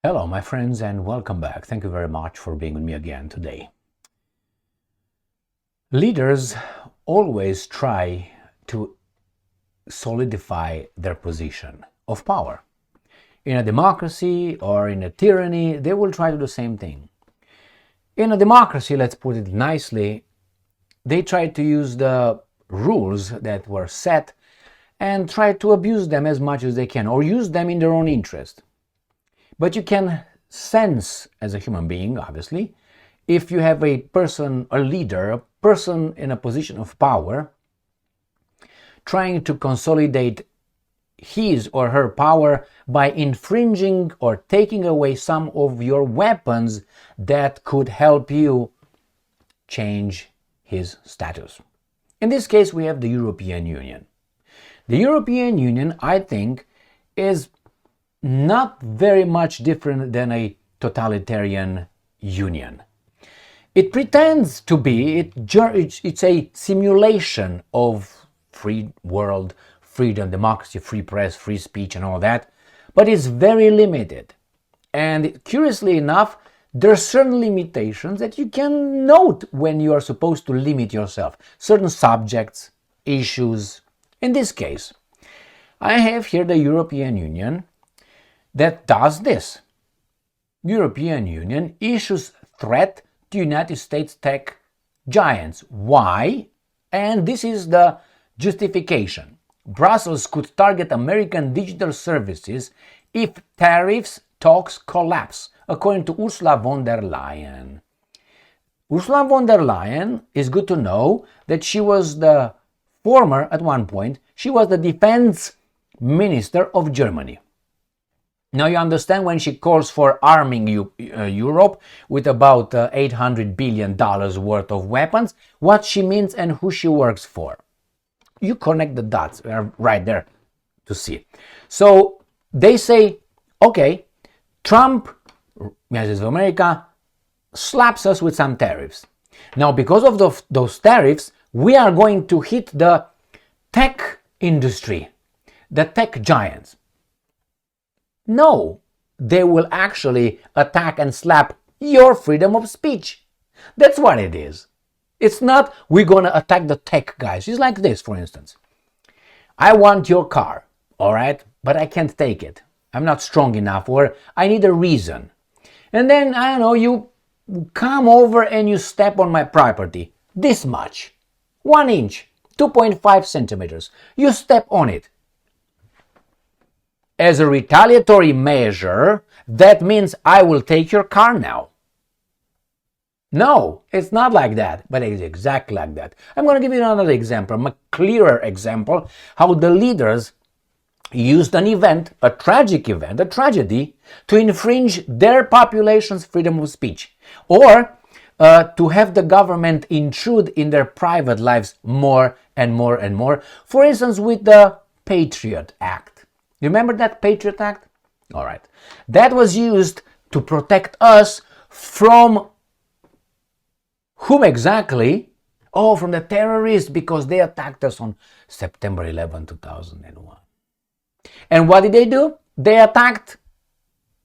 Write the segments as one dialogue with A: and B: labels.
A: Hello, my friends, and welcome back. Thank you very much for being with me again today. Leaders always try to solidify their position of power. In a democracy or in a tyranny, they will try to do the same thing. In a democracy, let's put it nicely, they try to use the rules that were set and try to abuse them as much as they can or use them in their own interest. But you can sense as a human being, obviously, if you have a person, a leader, a person in a position of power, trying to consolidate his or her power by infringing or taking away some of your weapons that could help you change his status. In this case, we have the European Union. The European Union, I think, is not very much different than a totalitarian union. It pretends to be, it's a simulation of free world, freedom, democracy, free press, free speech and all that, but it's very limited. And curiously enough, there are certain limitations that you can note when you are supposed to limit yourself. Certain subjects, issues. In this case, I have here the European Union that does this. European Union issues threat to United States tech giants. Why? And this is the justification. Brussels could target American digital services if tariffs talks collapse, according to Ursula von der Leyen. Ursula von der Leyen is good to know that she was the former, at one point, she was the defense minister of Germany. Now you understand when she calls for arming Europe with about $800 billion worth of weapons, what she means and who she works for. You connect the dots right there to see. So they say, okay, Trump, United States of America, slaps us with some tariffs. Now because of those tariffs, we are going to hit the tech industry, the tech giants. No, they will actually attack and slap your freedom of speech. That's what it is. It's not we're going to attack the tech guys. It's like this, for instance. I want your car, all right, but I can't take it. I'm not strong enough, or I need a reason. And then, I don't know, you come over and you step on my property. This much. 1 inch, 2.5 centimeters. You step on it. As a retaliatory measure, that means I will take your car now. No, it's not like that, but it's exactly like that. I'm going to give you another example, a clearer example, how the leaders used an event, a tragic event, a tragedy, to infringe their population's freedom of speech, or to have the government intrude in their private lives more and more and more. For instance, with the Patriot Act. You remember that Patriot Act? All right. That was used to protect us from whom exactly? Oh, from the terrorists, because they attacked us on September 11, 2001. And what did they do? They attacked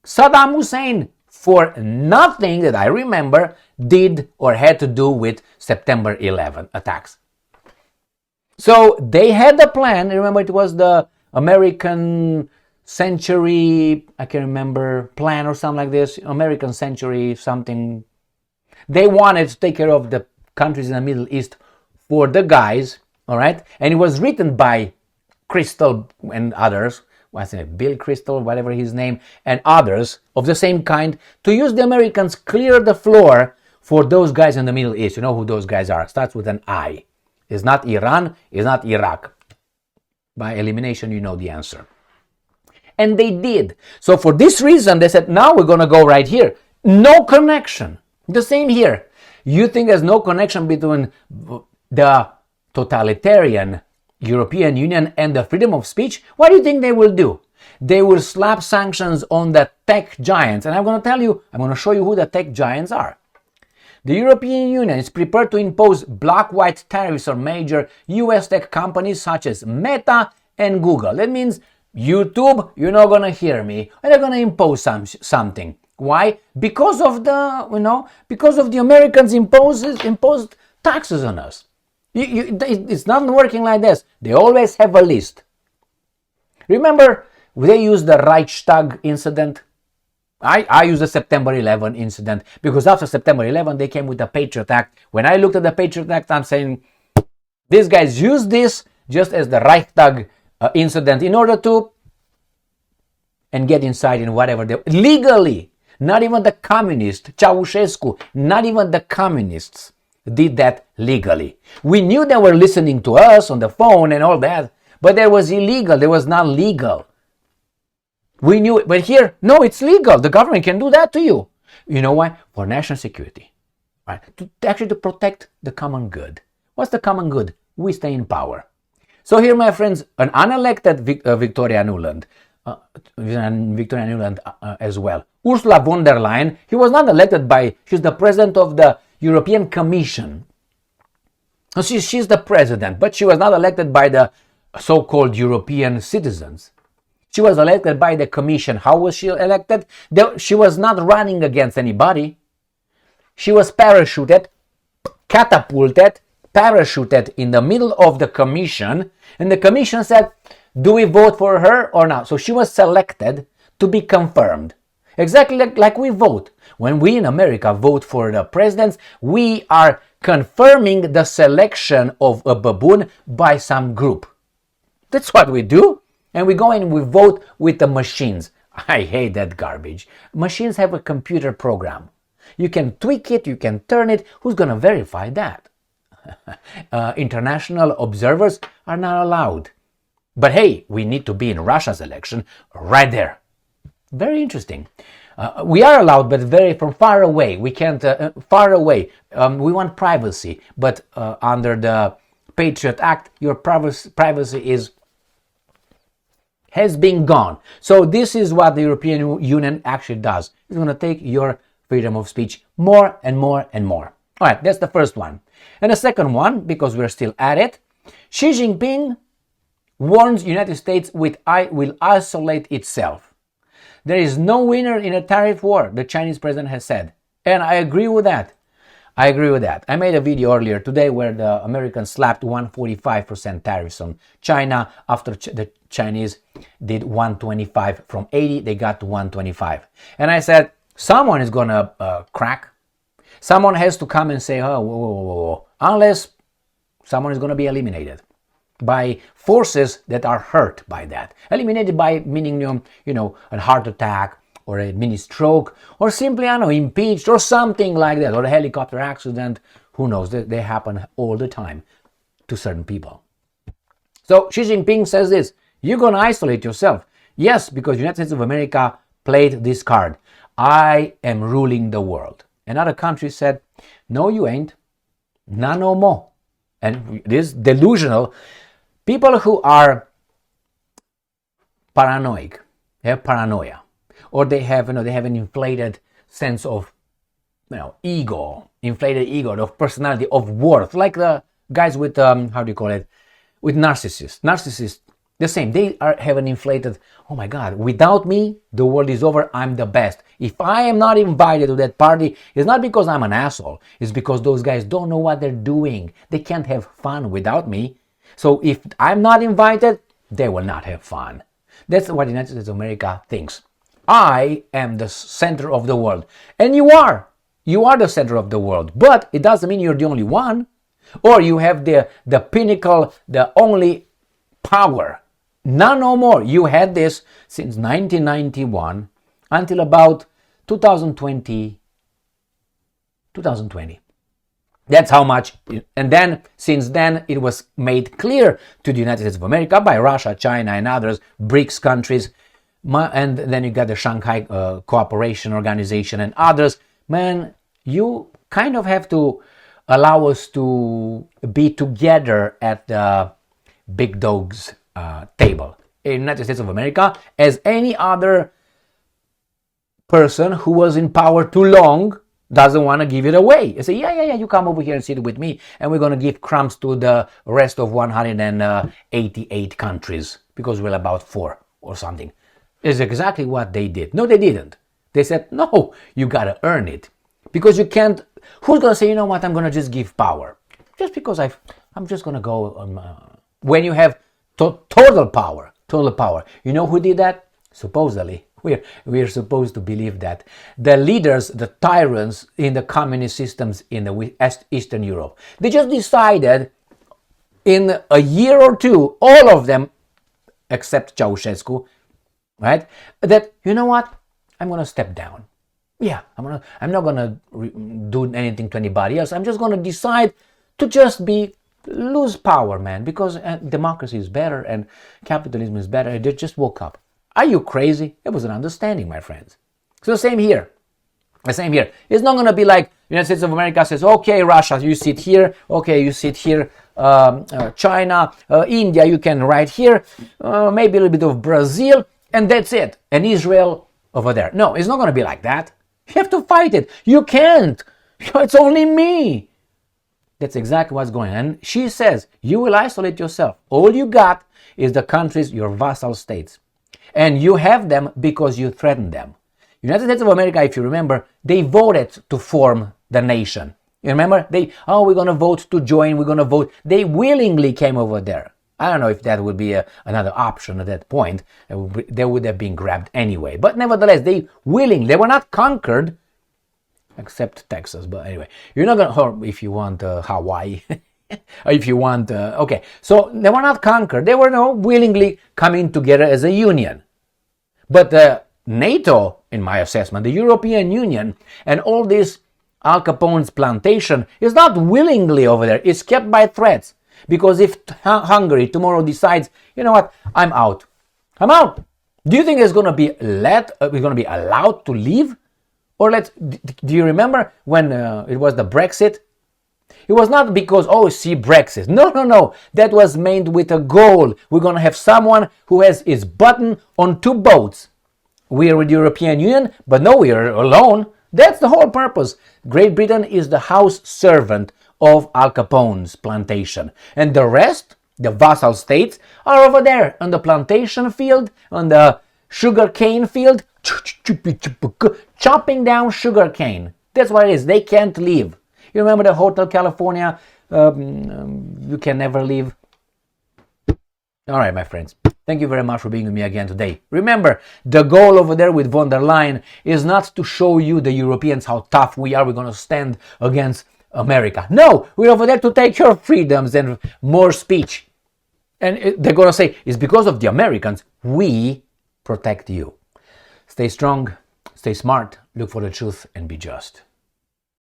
A: Saddam Hussein for nothing that I remember did or had to do with September 11 attacks. So they had a plan. Remember, it was the American Century, I can remember, plan or something like this, American Century something. They wanted to take care of the countries in the Middle East for the guys, all right? And it was written by Crystal and others, what's his name, Bill Crystal, whatever his name, and others of the same kind, to use the Americans clear the floor for those guys in the Middle East. You know who those guys are. Starts with an I. It's not Iran, it's not Iraq. By elimination, you know the answer. And they did. So for this reason, they said, now we're going to go right here. No connection. The same here. You think there's no connection between the totalitarian European Union and the freedom of speech? What do you think they will do? They will slap sanctions on the tech giants. And I'm going to show you who the tech giants are. The European Union is prepared to impose black-white tariffs on major US tech companies such as Meta and Google. That means YouTube, you're not gonna hear me. And they're gonna impose something. Why? Because of the Americans imposed taxes on us. It's not working like this. They always have a list. Remember, they used the Reichstag incident. I use the September 11 incident because after September 11 they came with the Patriot Act. When I looked at the Patriot Act, I'm saying these guys use this just as the Reichstag incident in order to and get inside in whatever they legally. Not even the communists, Ceausescu, not even the communists did that legally. We knew they were listening to us on the phone and all that, but that was illegal. That was not legal. We knew it, but here, no, it's legal. The government can do that to you. You know why? For national security, right? To protect the common good. What's the common good? We stay in power. So here, my friends, an unelected Victoria Nuland as well. Ursula von der Leyen, he was not elected she's the president of the European Commission. She's the president, but she was not elected by the so-called European citizens. She was elected by the Commission. How was she elected? She was not running against anybody. She was parachuted in the middle of the Commission, and the Commission said, do we vote for her or not? So she was selected to be confirmed. Exactly like we vote. When we in America vote for the presidents, we are confirming the selection of a baboon by some group. That's what we do. And we go and we vote with the machines. I hate that garbage. Machines have a computer program. You can tweak it, you can turn it. Who's going to verify that? International observers are not allowed. But hey, we need to be in Russia's election right there. Very interesting. We are allowed, but from far away. We can't, far away. We want privacy, but under the Patriot Act, your privacy has been gone. So this is what the European Union actually does. It's going to take your freedom of speech more and more and more. All right, that's the first one. And the second one, because we're still at it, Xi Jinping warns United States will isolate itself. There is no winner in a tariff war, the Chinese president has said. And I agree with that. I made a video earlier today where the Americans slapped 145% tariffs on China after the Chinese did 125. From 80, they got to 125. And I said, someone is going to crack. Someone has to come and say, oh, whoa. Unless someone is going to be eliminated by forces that are hurt by that. Eliminated by meaning, a heart attack or a mini stroke or simply, impeached or something like that, or a helicopter accident. Who knows? They happen all the time to certain people. So Xi Jinping says this, you're going to isolate yourself. Yes, because United States of America played this card. I am ruling the world. Another country said, no, you ain't. Not no more. And this delusional people who are paranoid, they have paranoia, or they have an inflated sense of ego, inflated ego, of personality, of worth, like the guys with with narcissists, the same. They have an inflated, oh my God, without me the world is over, I'm the best. If I am not invited to that party, it's not because I'm an asshole, it's because those guys don't know what they're doing. They can't have fun without me. So if I'm not invited, they will not have fun. That's what the United States of America thinks. I am the center of the world. And you are. You are the center of the world. But it doesn't mean you're the only one. Or you have the pinnacle, the only power. No more. You had this since 1991 until about 2020. That's how much. And then, since then, it was made clear to the United States of America by Russia, China, and others, BRICS countries. And then you got the Shanghai Cooperation Organization and others. Man, you kind of have to allow us to be together at the big dogs table in the United States of America, as any other person who was in power too long doesn't want to give it away. You say, yeah, you come over here and sit with me, and we're going to give crumbs to the rest of 188 countries, because we're about 4. or something. Is exactly what they did. No, they didn't. They said, no, you gotta earn it. Because you can't, who's gonna say, you know what, I'm gonna just give power? Just because I'm just gonna go, when you have total power. You know who did that? Supposedly, we're supposed to believe that the leaders, the tyrants in the communist systems in the Eastern Europe, they just decided in a year or two, all of them, except Ceausescu, right? That, you know what? I'm going to step down. Yeah, I'm not going to do anything to anybody else. I'm just going to decide to just lose power, man, because democracy is better and capitalism is better. They just woke up. Are you crazy? It was an understanding, my friends. So the same here. It's not going to be like the United States of America says, okay, Russia, you sit here. Okay, you sit here. China, India, you can right here. Maybe a little bit of Brazil. And that's it. And Israel over there. No, it's not going to be like that. You have to fight it. You can't. It's only me. That's exactly what's going on. And she says, you will isolate yourself. All you got is the countries, your vassal states. And you have them because you threatened them. United States of America, if you remember, they voted to form the nation. You remember? We're going to vote to join, we're going to vote. They willingly came over there. I don't know if that would be another option at that point. They would have been grabbed anyway. But nevertheless, they were not conquered, except Texas. But anyway, you're not going to, or if you want Hawaii, or if you want, okay. So they were not conquered. They were willingly coming together as a union. But NATO, in my assessment, the European Union, and all this Al Capone's plantation is not willingly over there. It's kept by threats. Because if Hungary tomorrow decides, you know what, I'm out. Do you think it's going to be allowed to leave? Or do you remember when it was the Brexit? It was not because, Brexit. No. That was made with a goal. We're going to have someone who has his button on two boats. We are with the European Union, but no, we are alone. That's the whole purpose. Great Britain is the house servant of Al Capone's plantation. And the rest, the vassal states, are over there on the plantation field, on the sugar cane field, chopping down sugar cane. That's what it is. They can't leave. You remember the Hotel California? You can never leave. All right, my friends. Thank you very much for being with me again today. Remember, the goal over there with von der Leyen is not to show you, the Europeans, how tough we are. We're going to stand against America. No, we're over there to take your freedoms and more speech. And they're going to say, it's because of the Americans we protect you. Stay strong, stay smart, look for the truth, and be just.